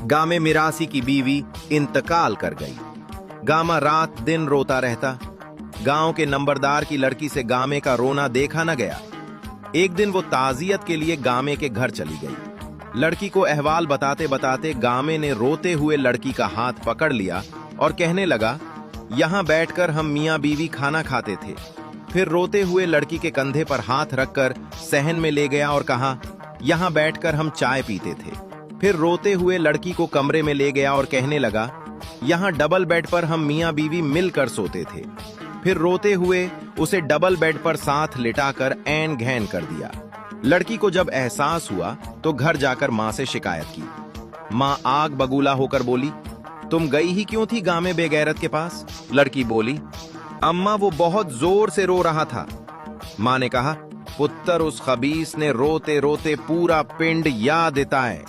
गामे मिरासी की बीवी इंतकाल कर गई। गामा रात दिन रोता रहता। गांव के नंबरदार की लड़की से गामे का रोना देखा न गया। एक दिन वो ताजियत के लिए गामे के घर चली गई। लड़की को अहवाल बताते बताते गामे ने रोते हुए लड़की का हाथ पकड़ लिया और कहने लगा, यहाँ बैठकर हम मियाँ बीवी खाना खाते थे। फिर रोते हुए लड़की के कंधे पर हाथ रखकर सहन में ले गया और कहा, यहाँ बैठकर हम चाय पीते थे। फिर रोते हुए लड़की को कमरे में ले गया और कहने लगा, यहाँ डबल बेड पर हम मियाँ बीवी मिलकर सोते थे। फिर रोते हुए उसे डबल बेड पर साथ लिटाकर ऐन घैन कर दिया। लड़की को जब एहसास हुआ तो घर जाकर माँ से शिकायत की। माँ आग बबूला होकर बोली, तुम गई ही क्यों थी गामे बेगैरत के पास? लड़की बोली, अम्मा वो बहुत जोर से रो रहा था। माँ ने कहा, पुत्र उस खबीस ने रोते रोते पूरा पिंड याद दिता है।